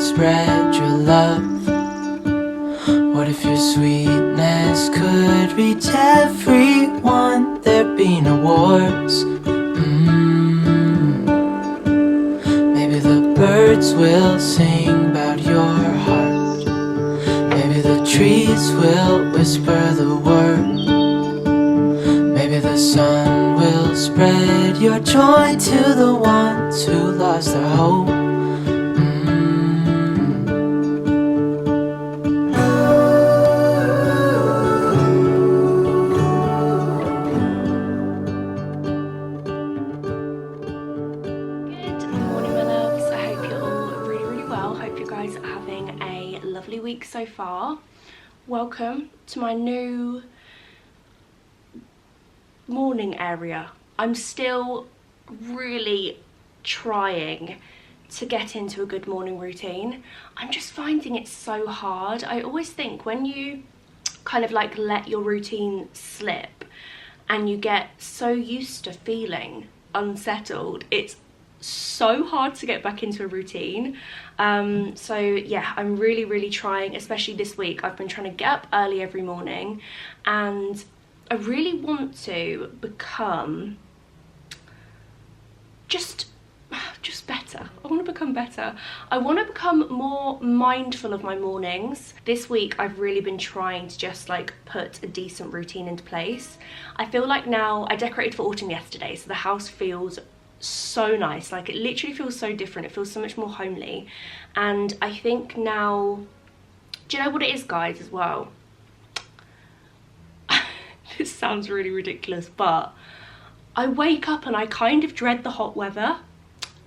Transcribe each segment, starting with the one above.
spread your love? What if your sweetness could reach everyone? There'd be no wars. Maybe the birds will sing about your heart. Maybe the trees will whisper the word. Maybe the sun will spread your joy to the ones who lost their hope. Week so far. Welcome to my new morning area. I'm still really trying to get into a good morning routine. I'm just finding it so hard. I always think when you kind of like let your routine slip and you get so used to feeling unsettled, it's so hard to get back into a routine. So yeah, I'm really trying, especially this week. I've been trying to get up early every morning and I really want to become just better. I want to become better. I want to become more mindful of my mornings. This week I've really been trying to just like put a decent routine into place. I feel like now I decorated for autumn yesterday, so the house feels so nice. Like, it literally feels so different. It feels so much more homely. And I think now, do you know what it is, guys, as well? This sounds really ridiculous, but I wake up and I kind of dread the hot weather.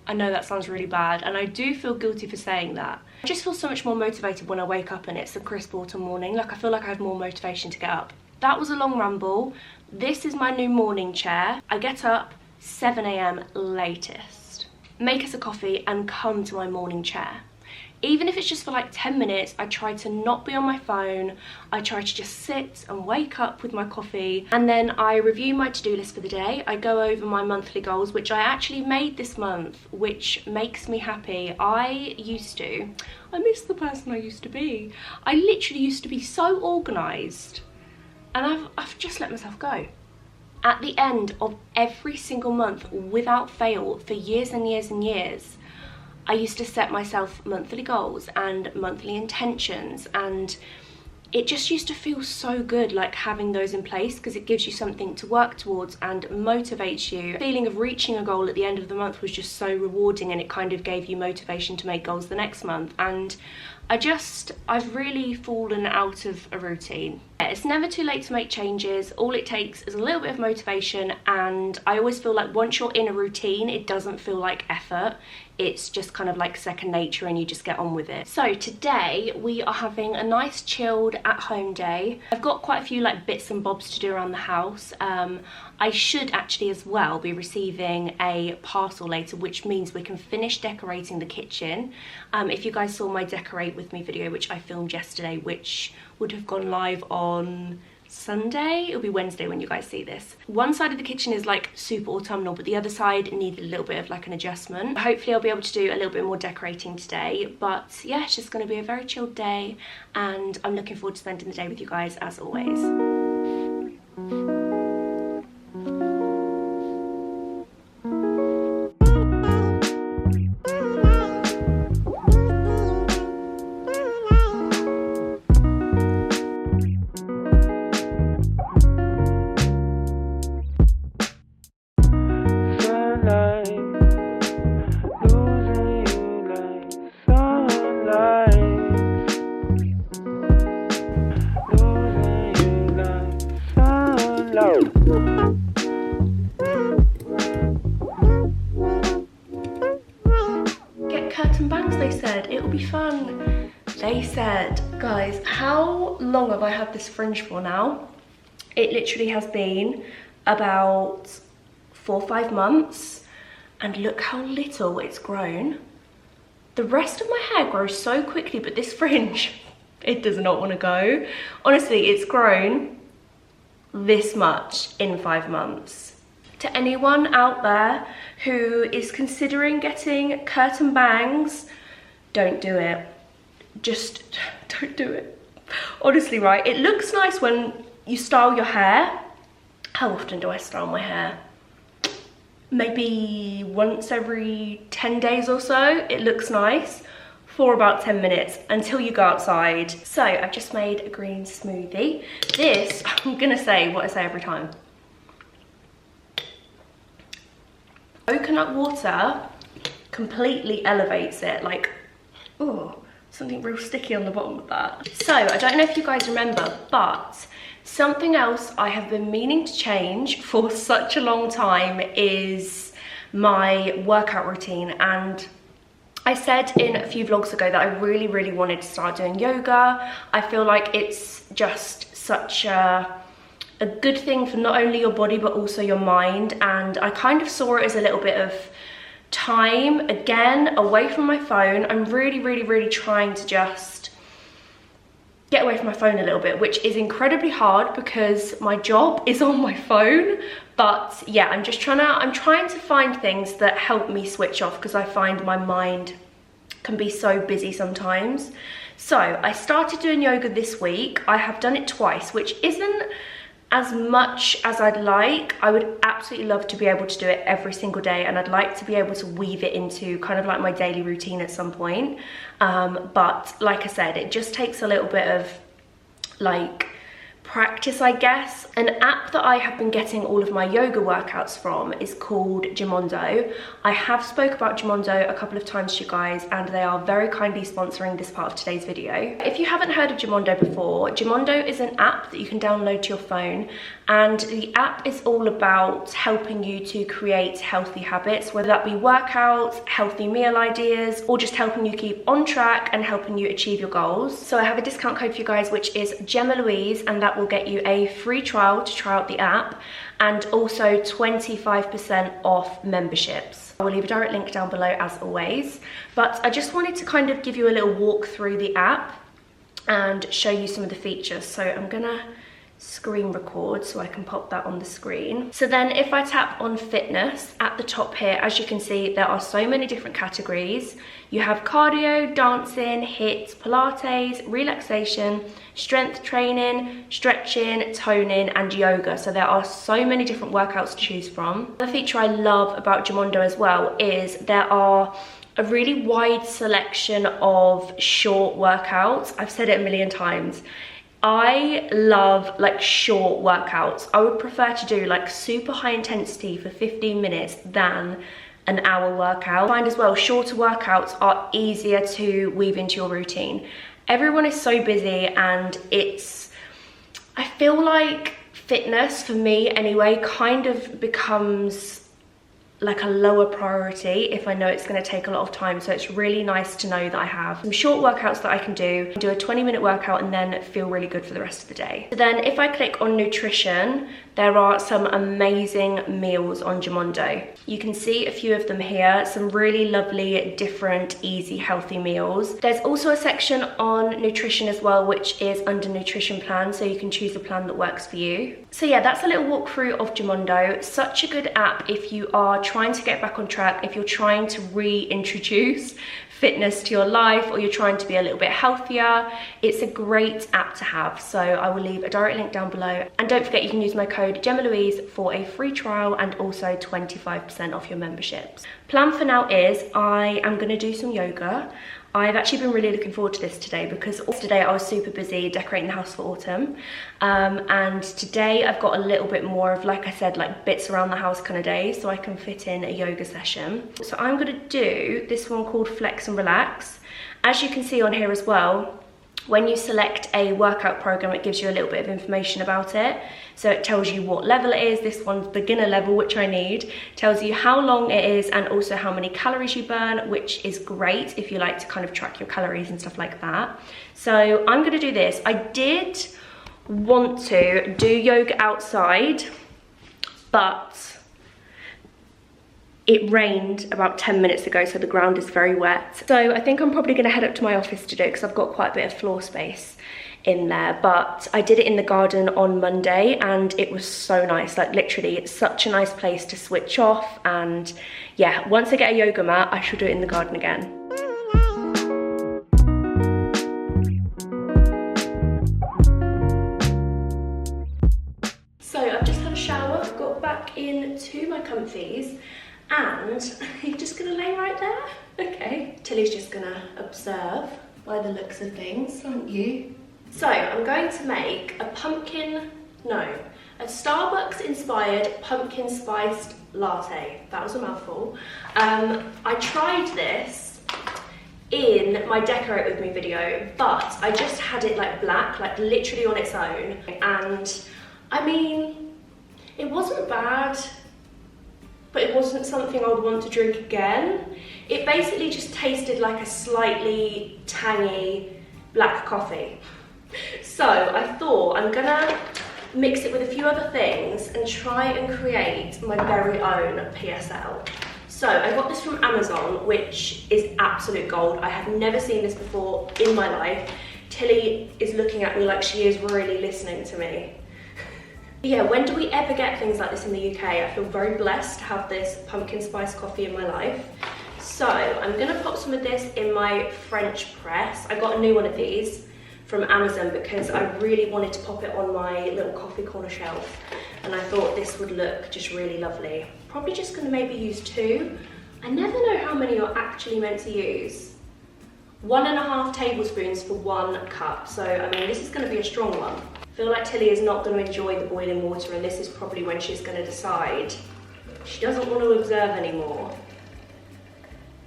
I know that sounds really bad, and I do feel guilty for saying that. I just feel so much more motivated when I wake up and it's a crisp autumn morning. Like, I feel like I have more motivation to get up. That was a long ramble. This is my new morning chair. I get up 7 AM latest, make us a coffee and come to my morning chair. Even if it's just for like 10 minutes, I try to not be on my phone. I try to just sit and wake up with my coffee, and then I review my to-do list for the day. I go over my monthly goals, which I actually made this month, which makes me happy. I miss the person I used to be. I literally used to be so organised, and I've just let myself go. At the end of every single month, without fail, for years and years and years, I used to set myself monthly goals and monthly intentions, and it just used to feel so good, like having those in place, because it gives you something to work towards and motivates you. The feeling of reaching a goal at the end of the month was just so rewarding, and it kind of gave you motivation to make goals the next month. And I've really fallen out of a routine. It's never too late to make changes. All it takes is a little bit of motivation, and I always feel like once you're in a routine, it doesn't feel like effort. It's just kind of like second nature, and you just get on with it. So today we are having a nice chilled at home day. I've got quite a few like bits and bobs to do around the house. I should actually as well be receiving a parcel later, which means we can finish decorating the kitchen. If you guys saw my decorate with me video, which I filmed yesterday, which would have gone live on Sunday, it'll be Wednesday when you guys see this. One side of the kitchen is like super autumnal, but the other side needed a little bit of like an adjustment. Hopefully I'll be able to do a little bit more decorating today, but yeah, it's just going to be a very chilled day, and I'm looking forward to spending the day with you guys as always. Get curtain bangs, they said. It'll be fun. They said, guys, how long have I had this fringe for now? It literally has been about 4 or 5 months, and look how little it's grown. The rest of my hair grows so quickly, but this fringe, it does not want to go. Honestly, it's grown this much in 5 months. To anyone out there who is considering getting curtain bangs, don't do it. Just don't do it. Honestly, right, it looks nice when you style your hair. How often do I style my hair? Maybe once every 10 days or so. It looks nice for about 10 minutes until you go outside. So I've just made a green smoothie. This, I'm gonna say what I say every time. Coconut water completely elevates it. Like, oh, something real sticky on the bottom of that. So I don't know if you guys remember, but something else I have been meaning to change for such a long time is my workout routine. And I said in a few vlogs ago that I really wanted to start doing yoga. I feel like it's just such a good thing for not only your body but also your mind, and I kind of saw it as a little bit of time again away from my phone. I'm really trying to just get away from my phone a little bit, which is incredibly hard because my job is on my phone. But yeah, I'm trying to find things that help me switch off, because I find my mind can be so busy sometimes. So I started doing yoga this week. I have done it twice, which isn't as much as I'd like. I would absolutely love to be able to do it every single day, and I'd like to be able to weave it into kind of like my daily routine at some point. But like I said, it just takes a little bit of like practice, I guess. An app that I have been getting all of my yoga workouts from is called Gymondo. I have spoke about Gymondo a couple of times to you guys, and they are very kindly sponsoring this part of today's video. If you haven't heard of Gymondo before, Gymondo is an app that you can download to your phone, and the app is all about helping you to create healthy habits, whether that be workouts, healthy meal ideas, or just helping you keep on track and helping you achieve your goals. So I have a discount code for you guys, which is Gemma Louise, and that will get you a free trial to try out the app, and also 25% off memberships. I will leave a direct link down below as always, but I just wanted to kind of give you a little walk through the app and show you some of the features. So I'm gonna screen record so I can pop that on the screen. So then if I tap on fitness at the top here, as you can see, there are so many different categories. You have cardio, dancing, HIIT, Pilates, relaxation, strength training, stretching, toning, and yoga. So there are so many different workouts to choose from. The feature I love about Gymondo as well is there are a really wide selection of short workouts. I've said it a million times. I love like short workouts. I would prefer to do like super high intensity for 15 minutes than an hour workout. I find as well, shorter workouts are easier to weave into your routine. Everyone is so busy, and I feel like fitness, for me anyway, kind of becomes like a lower priority if I know it's going to take a lot of time. So it's really nice to know that I have some short workouts that I can do a 20-minute workout and then feel really good for the rest of the day. So then if I click on nutrition, there are some amazing meals on Gymondo. You can see a few of them here, some really lovely, different, easy, healthy meals. There's also a section on nutrition as well, which is under nutrition plan, so you can choose a plan that works for you. So yeah, that's a little walkthrough of Gymondo. Such a good app if you are trying to get back on track, if you're trying to reintroduce fitness to your life, or you're trying to be a little bit healthier. It's a great app to have. So I will leave a direct link down below, and don't forget you can use my code Gemma Louise for a free trial and also 25% off your memberships. Plan for now is I am going to do some yoga. I've actually been really looking forward to this today because yesterday I was super busy decorating the house for autumn, and today I've got a little bit more of, like I said, like bits around the house kind of day, so I can fit in a yoga session. So I'm going to do this one called Flex and Relax. As you can see on here as well, when you select a workout program, it gives you a little bit of information about it. So it tells you what level it is. This one's beginner level, which I need. Tells you how long it is and also how many calories you burn, which is great if you like to kind of track your calories and stuff like that. So I'm going to do this. I did want to do yoga outside, but it rained about 10 minutes ago, so the ground is very wet. So I think I'm probably going to head up to my office to do it because I've got quite a bit of floor space in there. But I did it in the garden on Monday and it was so nice. Like literally, it's such a nice place to switch off. And yeah, once I get a yoga mat, I shall do it in the garden again. and you're just gonna lay right there? Okay. Tilly's just gonna observe by the looks of things, aren't you? So I'm going to make a Starbucks inspired pumpkin spiced latte. That was a mouthful. I tried this in my Decorate With Me video, but I just had it like black, like literally on its own. And I mean, it wasn't bad, but it wasn't something I would want to drink again. It basically just tasted like a slightly tangy black coffee. So I thought I'm gonna mix it with a few other things and try and create my very own PSL. So I got this from Amazon, which is absolute gold. I have never seen this before in my life. Tilly is looking at me like she is really listening to me. Yeah, when do we ever get things like this in the UK? I feel very blessed to have this pumpkin spice coffee in my life. So I'm gonna pop some of this in my French press. I got a new one of these from Amazon because I really wanted to pop it on my little coffee corner shelf, and I thought this would look just really lovely. Probably just gonna maybe use 2. I never know how many you're actually meant to use. 1.5 tablespoons for 1 cup. So, I mean, this is gonna be a strong one. I feel like Tilly is not gonna enjoy the boiling water, and this is probably when she's gonna decide she doesn't want to observe anymore.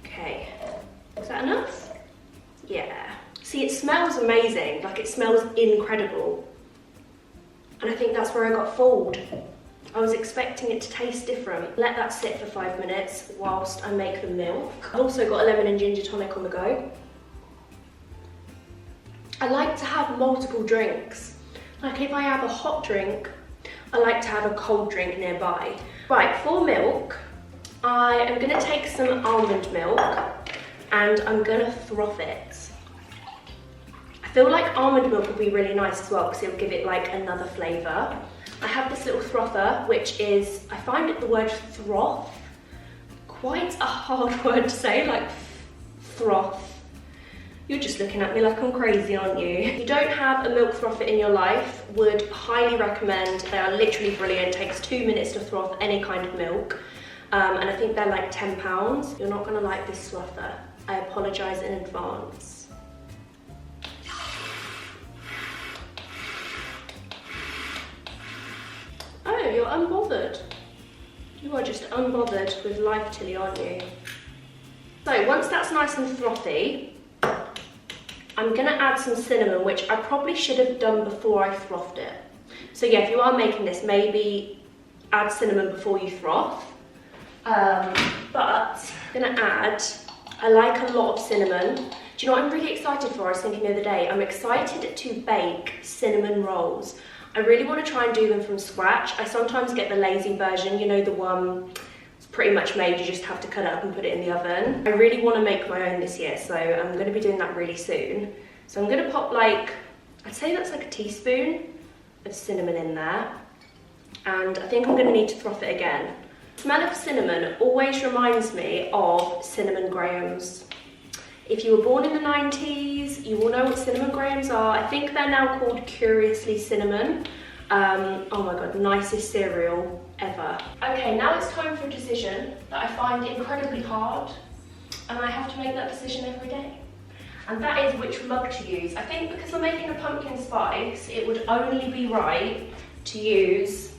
Okay, is that enough? Yeah. See, it smells amazing, like it smells incredible. And I think that's where I got fooled. I was expecting it to taste different. Let that sit for 5 minutes whilst I make the milk. I've also got a lemon and ginger tonic on the go. I like to have multiple drinks. Like if I have a hot drink, I like to have a cold drink nearby. Right, for milk, I am gonna take some almond milk and I'm gonna froth it. I feel like almond milk would be really nice as well because it'll give it like another flavour. I have this little frother, which is, I find the word froth quite a hard word to say, like froth. You're just looking at me like I'm crazy, aren't you? If you don't have a milk frother in your life, would highly recommend. They are literally brilliant. It takes 2 minutes to froth any kind of milk. And I think they're like £10. You're not gonna like this frother. I apologise in advance. Oh, you're unbothered. You are just unbothered with life, Tilly, aren't you? So once that's nice and frothy, I'm gonna add some cinnamon, which I probably should have done before I frothed it. So yeah, if you are making this, maybe add cinnamon before you froth. But I'm gonna add, I like a lot of cinnamon. Do you know what I'm really excited for? I was thinking the other day, I'm excited to bake cinnamon rolls. I really want to try and do them from scratch. I sometimes get the lazy version, you know, the one it's pretty much made, you just have to cut it up and put it in the oven. I really want to make my own this year, so I'm going to be doing that really soon. So I'm going to pop like, I'd say that's like a teaspoon of cinnamon in there. And I think I'm going to need to froth it again. The smell of cinnamon always reminds me of cinnamon grahams. If you were born in the 90s, you will know what cinnamon grahams are. I think they're now called Curiously Cinnamon. Oh my god, nicest cereal ever. Okay, now it's time for a decision that I find incredibly hard, and I have to make that decision every day. And that is which mug to use. I think because I'm making a pumpkin spice, it would only be right to use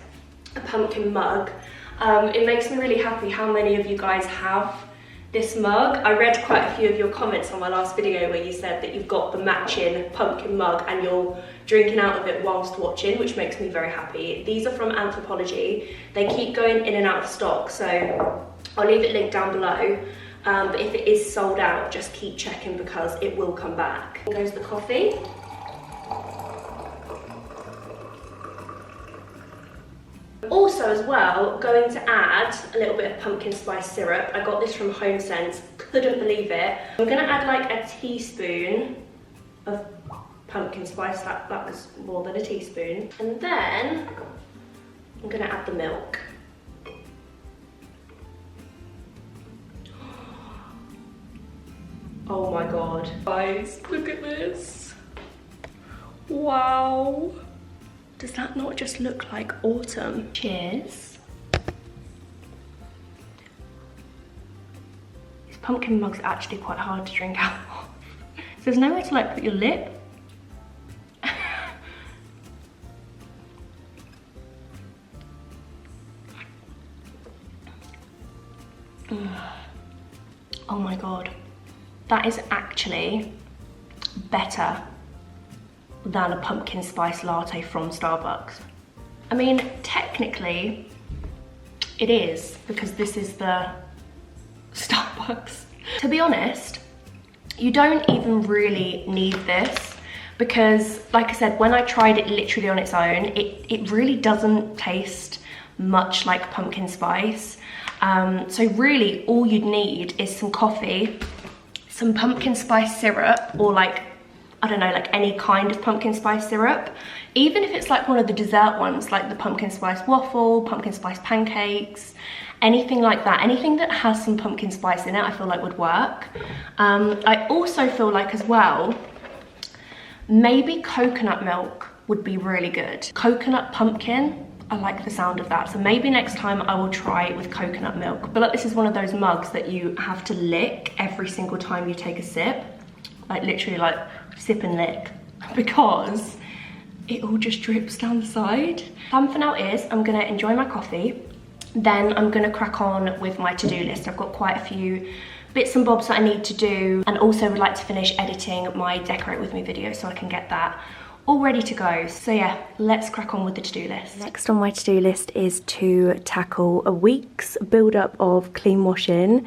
a pumpkin mug. It makes me really happy how many of you guys have this mug. I read quite a few of your comments on my last video where you said that you've got the matching pumpkin mug and you're drinking out of it whilst watching, which makes me very happy. These are from Anthropology. They keep going in and out of stock, so I'll leave it linked down below. But if it is sold out, just keep checking because it will come back. Here goes the coffee. Also as well, going to add a little bit of pumpkin spice syrup. I got this from HomeSense, couldn't believe it. I'm gonna add like a teaspoon of pumpkin spice, that was more than a teaspoon. And then I'm gonna add the milk. Oh my god. Guys, look at this. Wow. Does that not just look like autumn? Cheers. pumpkin mug's actually quite hard to drink out of. So there's nowhere to like put your lip. Oh my god, that is actually better than a pumpkin spice latte from Starbucks. I mean, technically it is, because this is the Starbucks. To be honest, you don't even really need this, because like I said, when I tried it literally on its own, it really doesn't taste much like pumpkin spice. So really all you'd need is some coffee, some pumpkin spice syrup, or like, I don't know, like any kind of pumpkin spice syrup. Even if it's like one of the dessert ones, like the pumpkin spice waffle, pumpkin spice pancakes, anything like that, anything that has some pumpkin spice in it, I feel like would work. I also feel like as well, maybe coconut milk would be really good. Coconut pumpkin, I like the sound of that. So maybe next time I will try it with coconut milk. But like, this is one of those mugs that you have to lick every single time you take a sip. Like literally like sip and lick, because it all just drips down the side. Plan for now is I'm gonna enjoy my coffee, then I'm gonna crack on with my to-do list. I've got quite a few bits and bobs that I need to do, and also would like to finish editing my Decorate With Me video so I can get that all ready to go. So yeah, let's crack on with the to-do list. Next on my to-do list is to tackle a week's build-up of clean washing.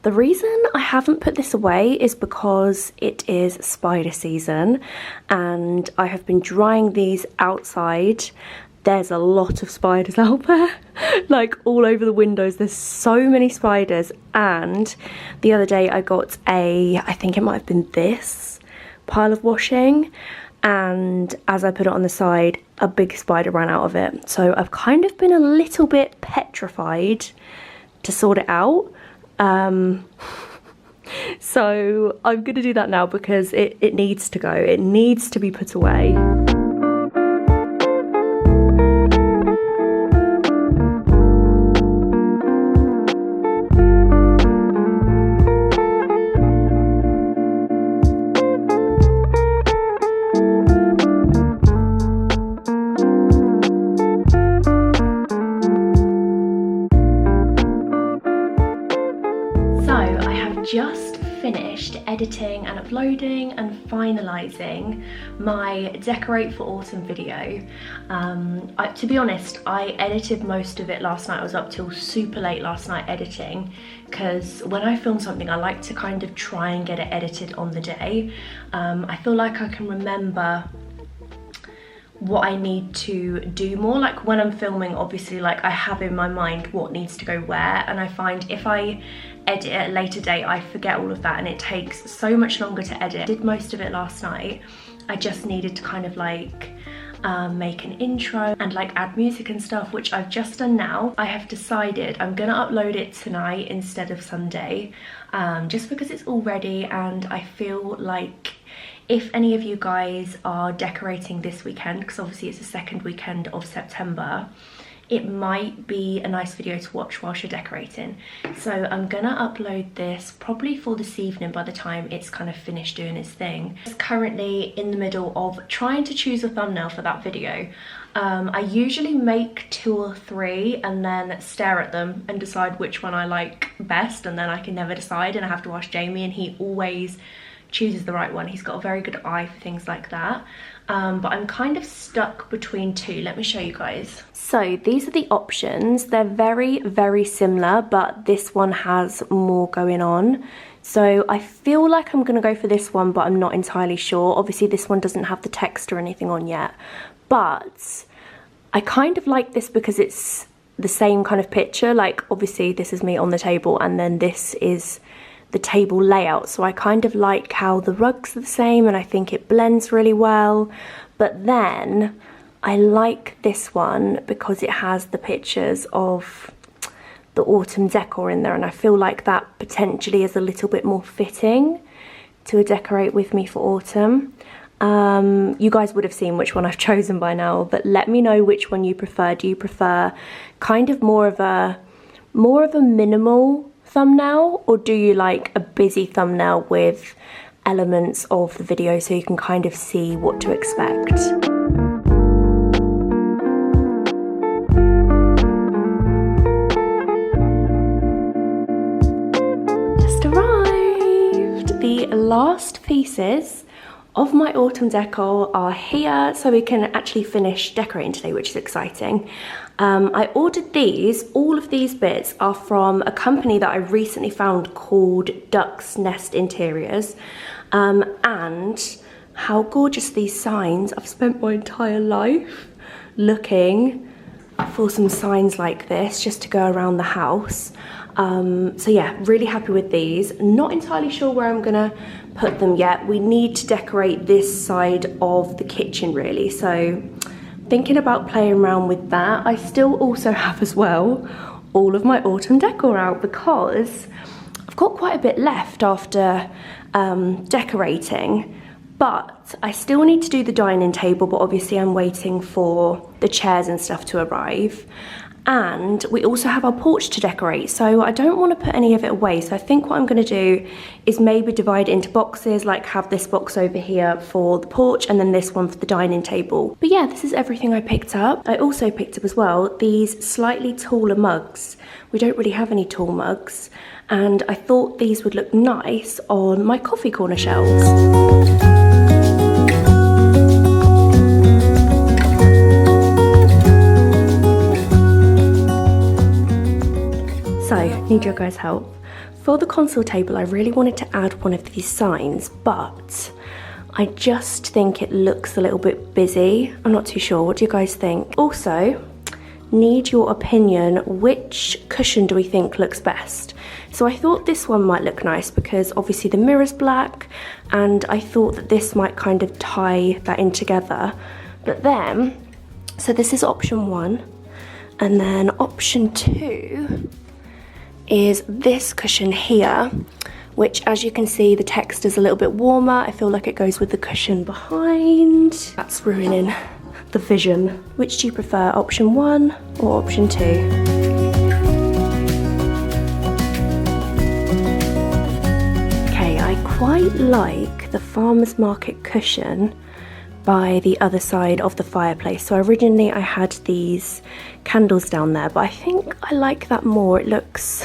The reason I haven't put this away is because it is spider season and I have been drying these outside. There's a lot of spiders out there, like all over the windows. There's so many spiders. And the other day I got I think it might have been this pile of washing, and as I put it on the side, a big spider ran out of it. So I've kind of been a little bit petrified to sort it out. So I'm gonna do that now because it needs to go. It needs to be put away. Just finished editing and uploading and finalising my Decorate for Autumn video. To be honest, I edited most of it last night. I was up till super late last night editing, because when I film something I like to kind of try and get it edited on the day. I feel like I can remember what I need to do more. Like when I'm filming, obviously, like I have in my mind what needs to go where, and I find if I edit at a later date I forget all of that and it takes so much longer to edit. I did most of it last night. I just needed to kind of like make an intro and like add music and stuff, which I've just done now. I have decided I'm gonna upload it tonight instead of Sunday, just because it's all ready, and I feel like if any of you guys are decorating this weekend, because obviously it's the second weekend of September, it might be a nice video to watch whilst you're decorating. So I'm gonna upload this probably for this evening by the time it's kind of finished doing its thing. I'm currently in the middle of trying to choose a thumbnail for that video. I usually make 2 or 3 and then stare at them and decide which one I like best, and then I can never decide and I have to ask Jamie, and he always chooses the right one. He's got a very good eye for things like that. But I'm kind of stuck between 2. Let me show you guys. So these are the options. They're very, very similar, but this one has more going on. So I feel like I'm gonna go for this one, but I'm not entirely sure. Obviously this one doesn't have the text or anything on yet, but I kind of like this because it's the same kind of picture. Like obviously this is me on the table and then this is the table layout, so I kind of like how the rugs are the same and I think it blends really well. But then I like this one because it has the pictures of the autumn decor in there, and I feel like that potentially is a little bit more fitting to a Decorate With Me for Autumn. You guys would have seen which one I've chosen by now, but let me know which one you prefer. Do you prefer kind of more of a minimal thumbnail, or do you like a busy thumbnail with elements of the video so you can kind of see what to expect? Just arrived! The last pieces of my autumn decor are here, so we can actually finish decorating today, which is exciting. I ordered these. All of these bits are from a company that I recently found called Duck's Nest Interiors. And how gorgeous these signs. I've spent my entire life looking for some signs like this just to go around the house. So yeah, really happy with these. Not entirely sure where I'm gonna put them yet. We need to decorate this side of the kitchen really, so thinking about playing around with that. I still also have as well all of my autumn decor out because I've got quite a bit left after decorating, but I still need to do the dining table, but obviously I'm waiting for the chairs and stuff to arrive. And we also have our porch to decorate, so I don't want to put any of it away. So I think what I'm going to do is maybe divide it into boxes, like have this box over here for the porch and then this one for the dining table. But yeah, this is everything I picked up. I also picked up as well these slightly taller mugs. We don't really have any tall mugs, and I thought these would look nice on my coffee corner shelves. So, need your guys' help. For the console table, I really wanted to add one of these signs, but I just think it looks a little bit busy. I'm not too sure. What do you guys think? Also, need your opinion. Which cushion do we think looks best? So I thought this one might look nice because obviously the mirror's black, and I thought that this might kind of tie that in together. But then, so this is option 1, and then option 2 is this cushion here, which as you can see the text is a little bit warmer. I feel like it goes with the cushion behind. That's ruining the vision. Which do you prefer, option 1 or option 2? Okay, I quite like the farmer's market cushion by the other side of the fireplace. So originally I had these candles down there, but I think I like that more. It looks,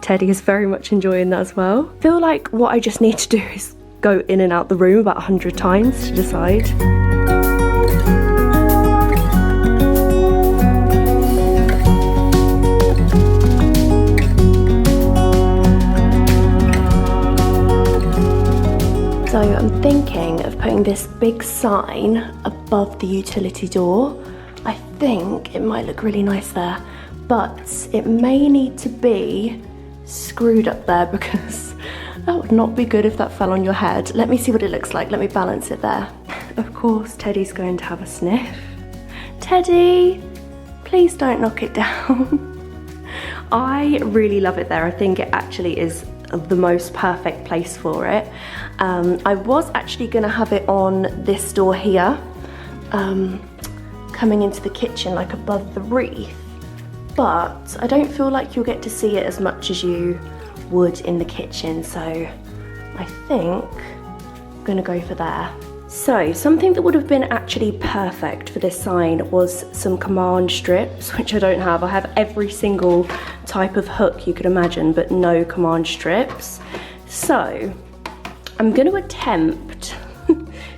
Teddy is very much enjoying that as well. I feel like what I just need to do is go in and out the room about 100 times to decide. So I'm thinking of putting this big sign above the utility door. I think it might look really nice there, but it may need to be screwed up there because that would not be good if that fell on your head. Let me see what it looks like. Let me balance it there. Of course, Teddy's going to have a sniff. Teddy, please don't knock it down. I really love it there. I think it actually is the most perfect place for it. I was actually gonna have it on this door here, coming into the kitchen like above the wreath, but I don't feel like you'll get to see it as much as you would in the kitchen, so I think I'm gonna go for there. So something that would have been actually perfect for this sign was some command strips, which I don't have. I have every single type of hook you could imagine, but no command strips. So I'm going to attempt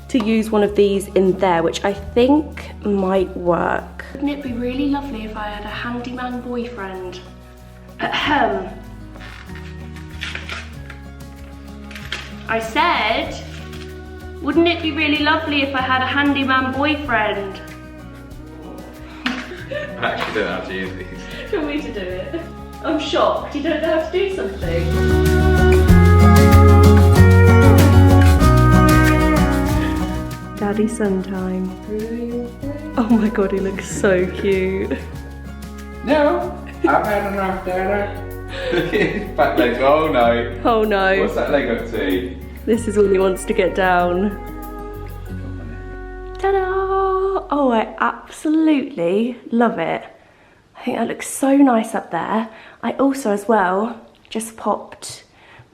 to use one of these in there, which I think might work. Wouldn't it be really lovely if I had a handyman boyfriend? Ahem. I said, wouldn't it be really lovely if I had a handyman boyfriend? I actually don't know how to use these. Do you want me to do it? I'm shocked you don't know how to do something. Daddy son time. Oh my god, he looks so cute. No, I've had enough, Dada. Look at his back legs. Oh no. Oh no. What's that leg up to? This is all he wants to get down. Ta-da! Oh, I absolutely love it. I think that looks so nice up there. I also, as well, just popped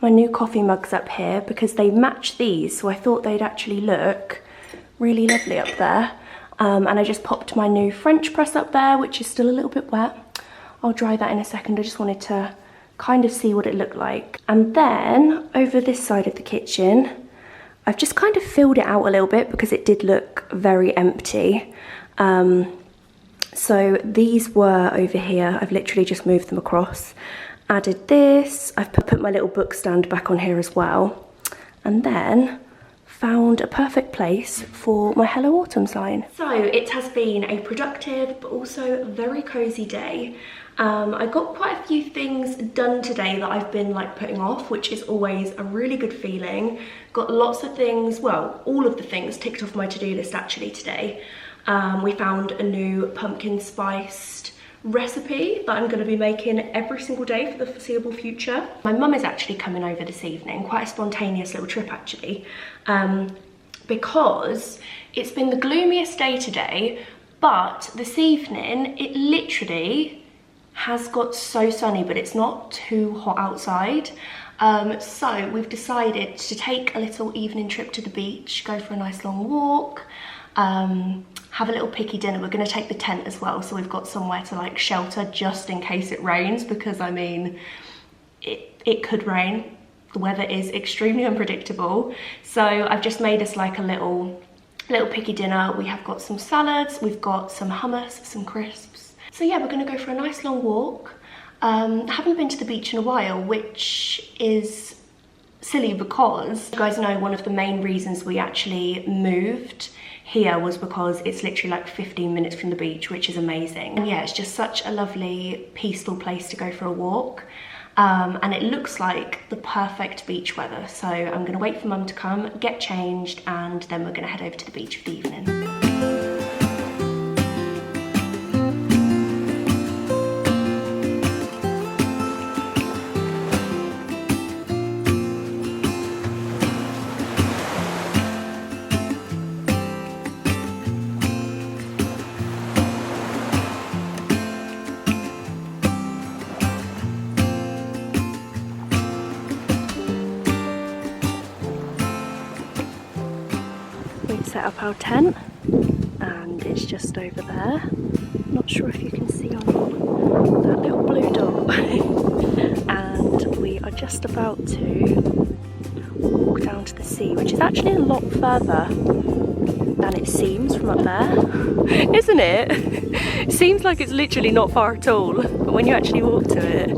my new coffee mugs up here because they match these, so I thought they'd actually look really lovely up there. And I just popped my new French press up there, which is still a little bit wet. I'll dry that in a second. I just wanted to kind of see what it looked like. And then over this side of the kitchen, I've just kind of filled it out a little bit because it did look very empty. So these were over here. I've literally just moved them across. Added this. I've put my little book stand back on here as well. And then found a perfect place for my Hello Autumn sign. So it has been a productive but also very cozy day. I got quite a few things done today that I've been like putting off, which is always a really good feeling. Got lots of things, well, all of the things ticked off my to-do list actually today. We found a new pumpkin spiced recipe that I'm going to be making every single day for the foreseeable future. My mum is actually coming over this evening, quite a spontaneous little trip actually, because it's been the gloomiest day today, but this evening it literally has got so sunny, but it's not too hot outside. So we've decided to take a little evening trip to the beach, go for a nice long walk, have a little picky dinner. We're going to take the tent as well, so we've got somewhere to like shelter just in case it rains, because I mean it could rain. The weather is extremely unpredictable. So I've just made us like a little picky dinner. We have got some salads, we've got some hummus, some crisps. So yeah, we're going to go for a nice long walk. I haven't been to the beach in a while, which is silly because you guys know one of the main reasons we actually moved here was because it's literally like 15 minutes from the beach, which is amazing. And yeah, it's just such a lovely, peaceful place to go for a walk. And it looks like the perfect beach weather. So I'm going to wait for Mum to come, get changed, and then we're going to head over to the beach for the evening. We've set up our tent and it's just over there. Not sure if you can see on that little blue dot. And we are just about to walk down to the sea, which is actually a lot further than it seems from up there, isn't it? It seems like it's literally not far at all, but when you actually walk to it,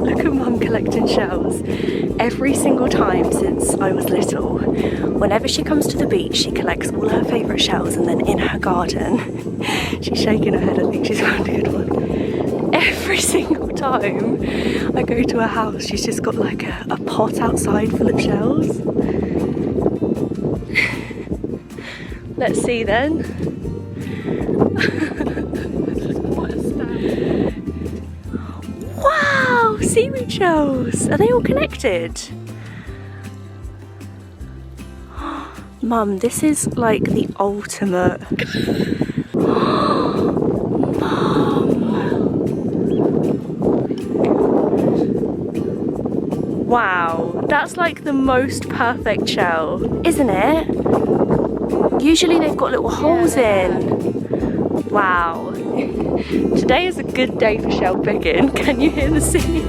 look at Mum collecting shells. Every single time since I was little, whenever she comes to the beach, she collects all her favourite shells, and then in her garden, she's shaking her head, I think she's found a good one. Every single time I go to her house, she's just got like a pot outside full of shells. Let's see then. Wow, seaweed shells. Are they all connected? Mum, this is like the ultimate. Wow, that's like the most perfect shell, isn't it? Usually they've got little holes in. Wow. Today is a good day for shell picking. Can you hear the sea?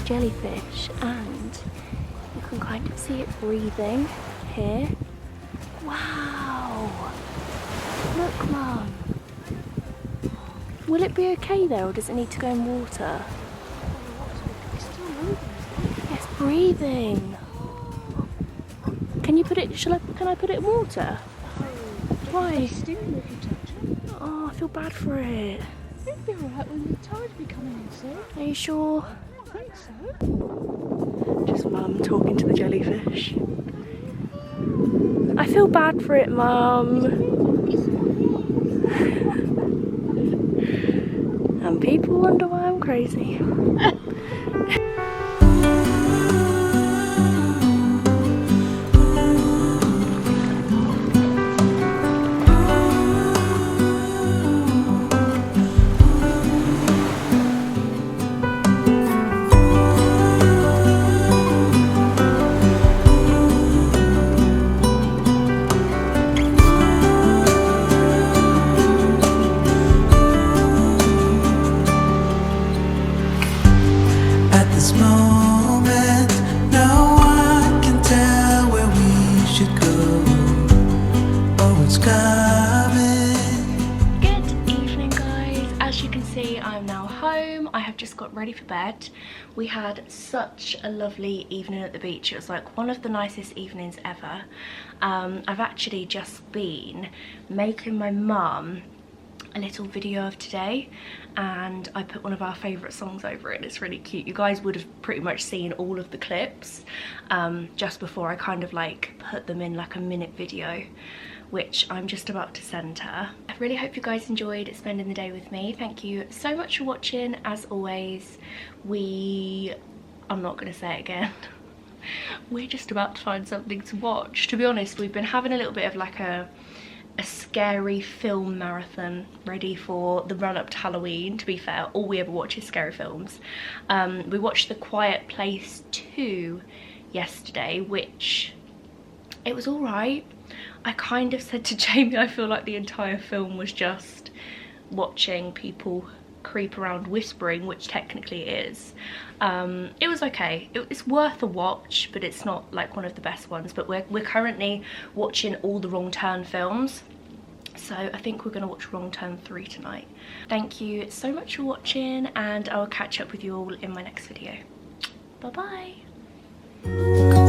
Jellyfish, and you can kind of see it breathing here. Wow! Look, Mum. Will it be okay there, or does it need to go in water? It's breathing. Can you put it? Can I put it in water? Why? Oh, I feel bad for it. It'll be alright when the tide be coming in soon. Are you sure? think so. Just Mum talking to the jellyfish. I feel bad for it, Mum. And people wonder why I'm crazy. This moment, no one can tell where we should go. Oh, it's coming. Good evening, guys. As you can see, I'm now home. I have just got ready for bed. We had such a lovely evening at the beach. It was like one of the nicest evenings ever. I've actually just been making my mum a little video of today, and I put one of our favourite songs over it. It's really cute. You guys would have pretty much seen all of the clips just before I kind of like put them in like a minute video, which I'm just about to send her. I really hope you guys enjoyed spending the day with me. Thank you so much for watching. As always, I'm not gonna say it again. We're just about to find something to watch. To be honest, we've been having a little bit of like a scary film marathon ready for the run-up to Halloween. To be fair, all we ever watch is scary films. We watched The Quiet Place 2 yesterday, which it was alright. I kind of said to Jamie, I feel like the entire film was just watching people creep around whispering, which technically it is. It was okay. It's worth a watch, but it's not like one of the best ones. But we're currently watching all the Wrong Turn films, so I think we're going to watch Wrong Turn 3 tonight. Thank you so much for watching, and I'll catch up with you all in my next video. Bye bye.